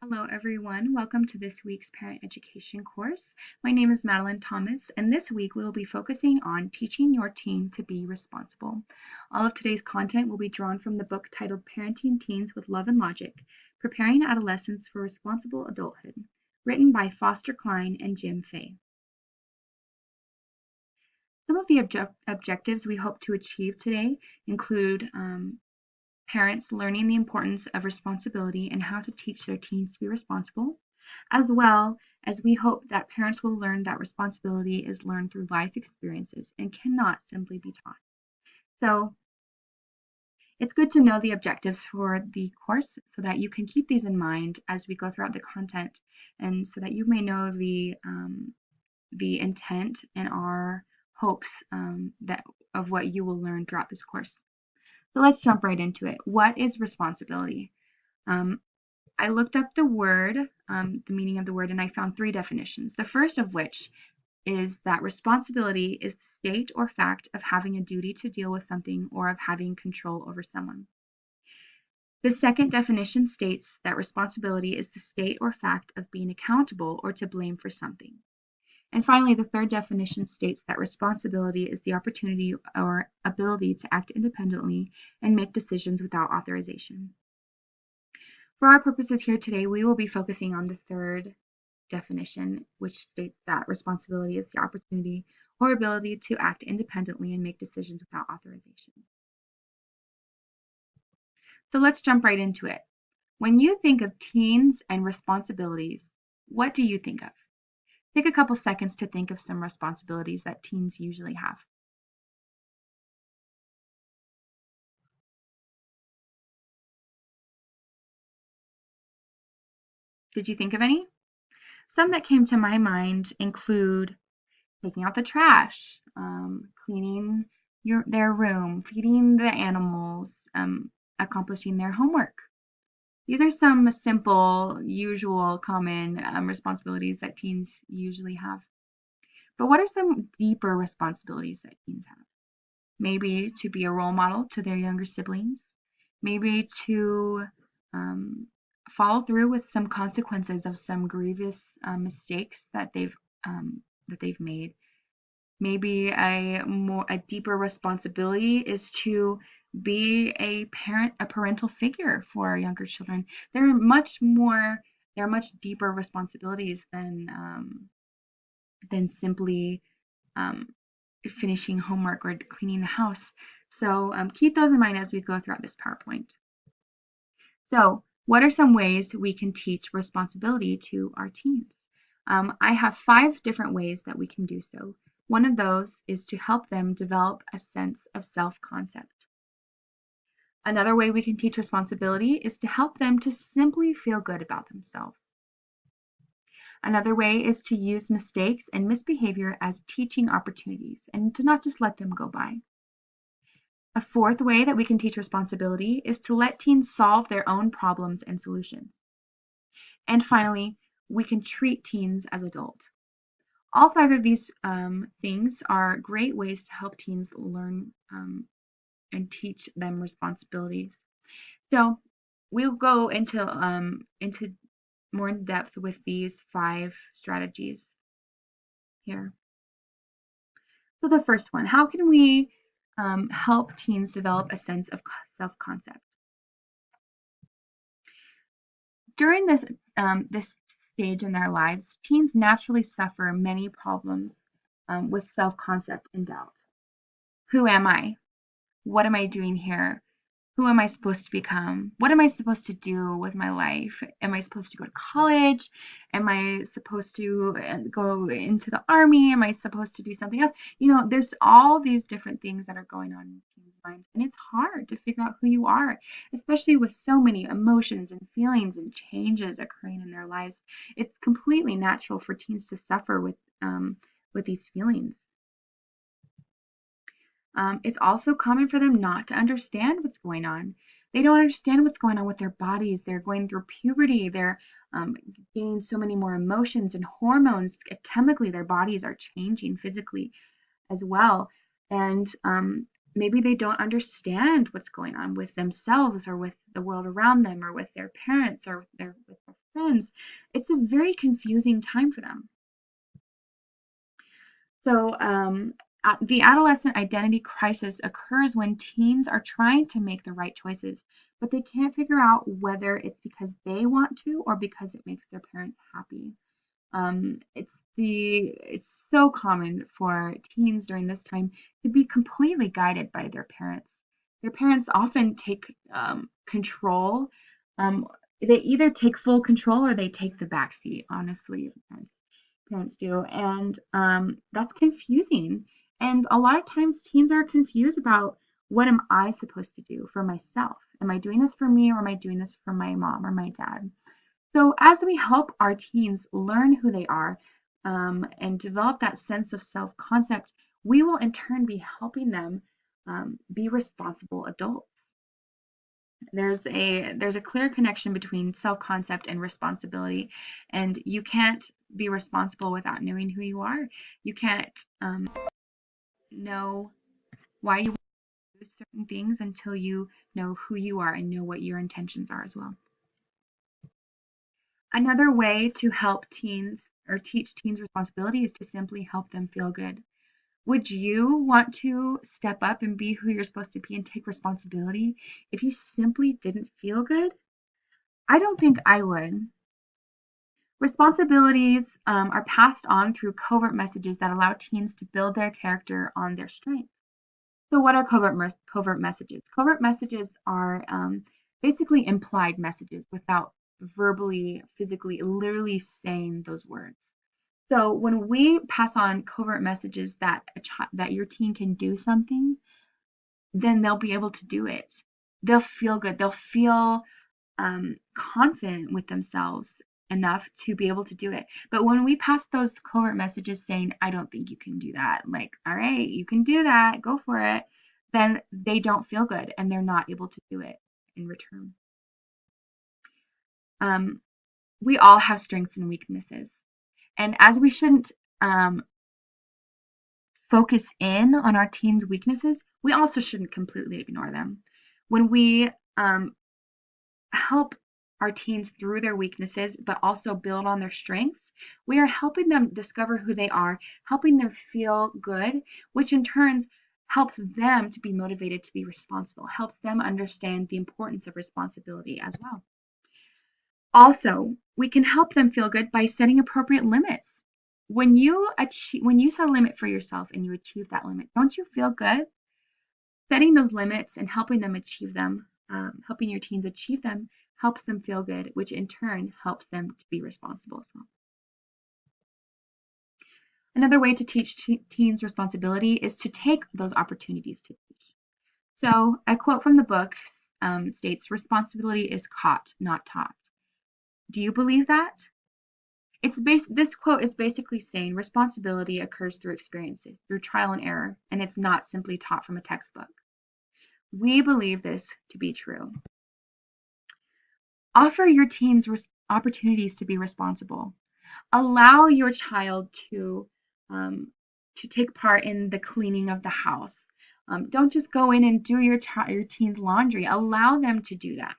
Hello everyone, welcome to this week's parent education course. My name is Madeline Thomas, and this week we will be focusing on teaching your teen to be responsible. All of today's content will be drawn from the book titled Parenting Teens with Love and Logic, Preparing Adolescents for Responsible Adulthood, written by Foster Cline and Jim Fay. Some of the objectives we hope to achieve today include parents learning the importance of responsibility and how to teach their teens to be responsible, as well as we hope that parents will learn that responsibility is learned through life experiences and cannot simply be taught. So it's good to know the objectives for the course so that you can keep these in mind as we go throughout the content, and so that you may know the intent and our hopes of what you will learn throughout this course. So let's jump right into it. What is responsibility? I looked up the word, the meaning of the word, and I found three definitions. The first of which is that responsibility is the state or fact of having a duty to deal with something or of having control over someone. The second definition states that responsibility is the state or fact of being accountable or to blame for something. And finally, the third definition states that responsibility is the opportunity or ability to act independently and make decisions without authorization. For our purposes here today, we will be focusing on the third definition, which states that responsibility is the opportunity or ability to act independently and make decisions without authorization. So let's jump right into it. When you think of teens and responsibilities, what do you think of? Take a couple seconds to think of some responsibilities that teens usually have. Did you think of any? Some that came to my mind include taking out the trash, cleaning their room, feeding the animals, accomplishing their homework. These are some simple, usual, common responsibilities that teens usually have. But what are some deeper responsibilities that teens have? Maybe to be a role model to their younger siblings, maybe to follow through with some consequences of some grievous mistakes that they've made. Maybe a deeper responsibility is to be a parental figure for our younger children. There are much deeper responsibilities than simply finishing homework or cleaning the house. So keep those in mind as we go throughout this PowerPoint. So what are some ways we can teach responsibility to our teens? I have 5 different ways that we can do so. One of those is to help them develop a sense of self-concept. Another way we can teach responsibility is to help them to simply feel good about themselves. Another way is to use mistakes and misbehavior as teaching opportunities and to not just let them go by. A fourth way that we can teach responsibility is to let teens solve their own problems and solutions. And finally, we can treat teens as adults. All 5 of these things are great ways to help teens learn and teach them responsibilities. So we'll go into more in depth with these 5 strategies here. So the first one, how can we help teens develop a sense of self-concept? During this stage in their lives, teens naturally suffer many problems with self-concept and doubt. Who am I? What am I doing here? Who am I supposed to become? What am I supposed to do with my life? Am I supposed to go to college? Am I supposed to go into the army? Am I supposed to do something else? There's all these different things that are going on in teens' minds, and it's hard to figure out who you are, especially with so many emotions and feelings and changes occurring in their lives. It's completely natural for teens to suffer with these feelings. It's also common for them not to understand what's going on. They don't understand what's going on with their bodies. They're going through puberty. They're gaining so many more emotions and hormones. Chemically, their bodies are changing physically as well. And maybe they don't understand what's going on with themselves or with the world around them or with their parents or with their friends. It's a very confusing time for them. So, the adolescent identity crisis occurs when teens are trying to make the right choices, but they can't figure out whether it's because they want to or because it makes their parents happy. It's so common for teens during this time to be completely guided by their parents. Their parents often take control. Um, they either take full control or they take the back seat. Honestly, parents do, and that's confusing. And a lot of times, teens are confused about what am I supposed to do for myself? Am I doing this for me, or am I doing this for my mom or my dad? So, as we help our teens learn who they are and develop that sense of self concept, we will in turn be helping them be responsible adults. There's a clear connection between self concept and responsibility, and you can't be responsible without knowing who you are. You can't know why you do certain things until you know who you are and know what your intentions are as well. Another way to help teens or teach teens responsibility is to simply help them feel good. Would you want to step up and be who you're supposed to be and take responsibility if you simply didn't feel good? I don't think I would. Responsibilities are passed on through covert messages that allow teens to build their character on their strengths. So, what are covert messages? Covert messages are basically implied messages without verbally, physically, literally saying those words. So, when we pass on covert messages that that your teen can do something, then they'll be able to do it. They'll feel good. They'll feel confident with themselves enough to be able to do it. But when we pass those covert messages saying, I don't think you can do that, like, all right, you can do that, go for it, then they don't feel good and they're not able to do it in return. Um, we all have strengths and weaknesses. And as we shouldn't focus in on our teens' weaknesses, we also shouldn't completely ignore them. When we help our teens through their weaknesses, but also build on their strengths, we are helping them discover who they are, helping them feel good, which in turn helps them to be motivated to be responsible, helps them understand the importance of responsibility as well. Also, we can help them feel good by setting appropriate limits. When you set a limit for yourself and you achieve that limit, don't you feel good? Setting those limits and helping them achieve them, helping your teens achieve them, helps them feel good, which in turn helps them to be responsible as well. Another way to teach teens responsibility is to take those opportunities to teach. So, a quote from the book states, responsibility is caught, not taught. Do you believe that? This quote is basically saying responsibility occurs through experiences, through trial and error, and it's not simply taught from a textbook. We believe this to be true. Offer your teens opportunities to be responsible. Allow your child um, to take part in the cleaning of the house. Don't just go in and do your teen's laundry. Allow them to do that.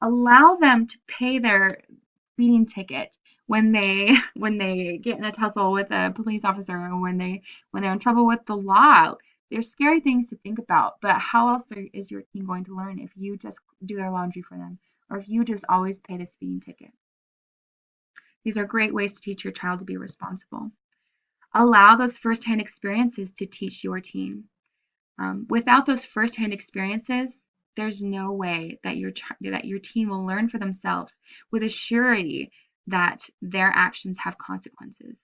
Allow them to pay their speeding ticket when they get in a tussle with a police officer or when they're in trouble with the law. They're scary things to think about, but how else is your teen going to learn if you just do their laundry for them or if you just always pay the speeding ticket? These are great ways to teach your child to be responsible. Allow those firsthand experiences to teach your teen. Without those firsthand experiences, there's no way that your teen will learn for themselves with a surety that their actions have consequences.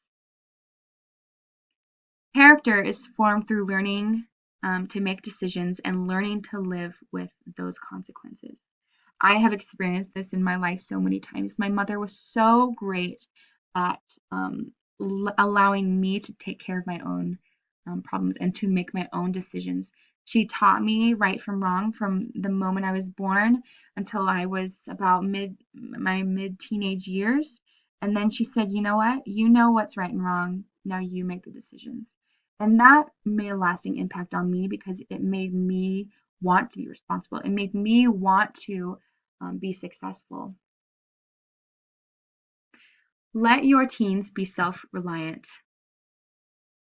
Character is formed through learning to make decisions and learning to live with those consequences. I have experienced this in my life so many times. My mother was so great at allowing me to take care of my own problems and to make my own decisions. She taught me right from wrong from the moment I was born until I was about my mid teenage years. And then she said, you know what? You know what's right and wrong. Now you make the decisions. And that made a lasting impact on me because it made me want to be responsible. It made me want to be successful. Let your teens be self-reliant.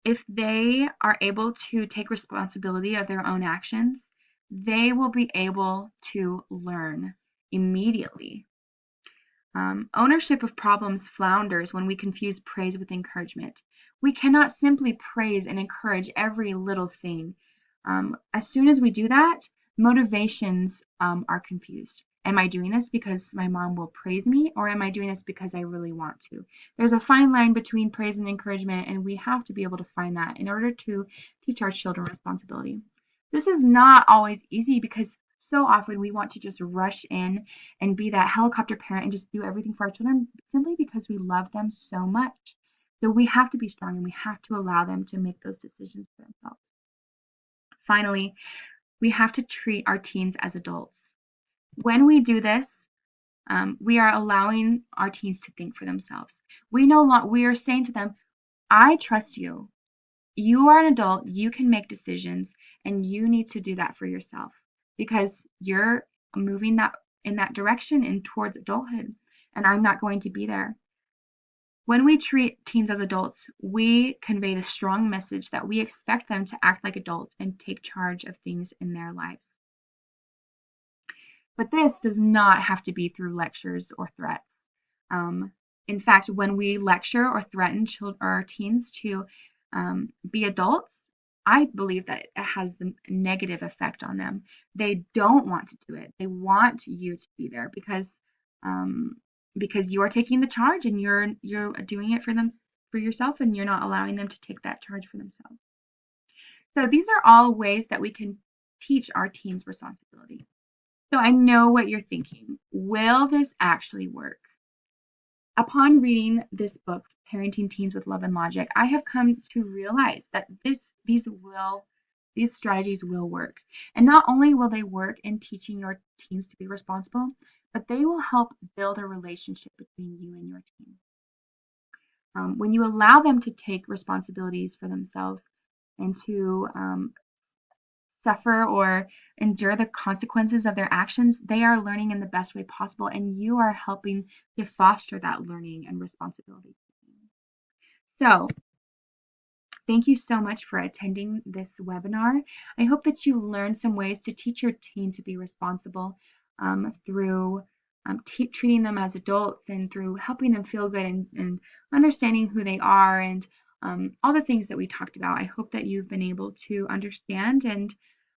If they are able to take responsibility of their own actions, they will be able to learn immediately. Ownership of problems flounders when we confuse praise with encouragement. We cannot simply praise and encourage every little thing. As soon as we do that, motivations are confused. Am I doing this because my mom will praise me, or am I doing this because I really want to? There's a fine line between praise and encouragement, and we have to be able to find that in order to teach our children responsibility. This is not always easy because so often we want to just rush in and be that helicopter parent and just do everything for our children simply because we love them so much. So we have to be strong and we have to allow them to make those decisions for themselves. Finally, we have to treat our teens as adults. When we do this, we are allowing our teens to think for themselves. We are saying to them, I trust you. You are an adult, you can make decisions, and you need to do that for yourself because you're moving that in that direction and towards adulthood, and I'm not going to be there. When we treat teens as adults, we convey the strong message that we expect them to act like adults and take charge of things in their lives. But this does not have to be through lectures or threats. In fact, when we lecture or threaten our teens to be adults, I believe that it has the negative effect on them. They don't want to do it. They want you to be there because you're taking the charge and you're doing it for yourself, and you're not allowing them to take that charge for themselves. So these are all ways that we can teach our teens responsibility. So I know what you're thinking. Will this actually work? Upon reading this book, Parenting Teens with Love and Logic, I have come to realize that these strategies will work. And not only will they work in teaching your teens to be responsible, but they will help build a relationship between you and your teen. When you allow them to take responsibilities for themselves and to suffer or endure the consequences of their actions, they are learning in the best way possible, and you are helping to foster that learning and responsibility. So, thank you so much for attending this webinar. I hope that you learned some ways to teach your teen to be responsible through treating them as adults and through helping them feel good and understanding who they are and all the things that we talked about. I hope that you've been able to understand, and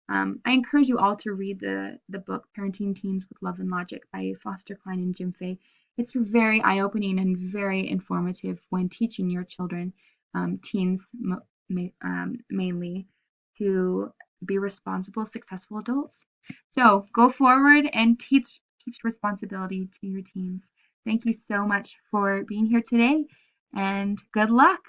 I encourage you all to read the book Parenting Teens with Love and Logic by Foster Cline and Jim Fay. It's very eye-opening and very informative when teaching your children, teens mainly, to be responsible, successful adults. So go forward and teach responsibility to your teens. Thank you so much for being here today, and good luck.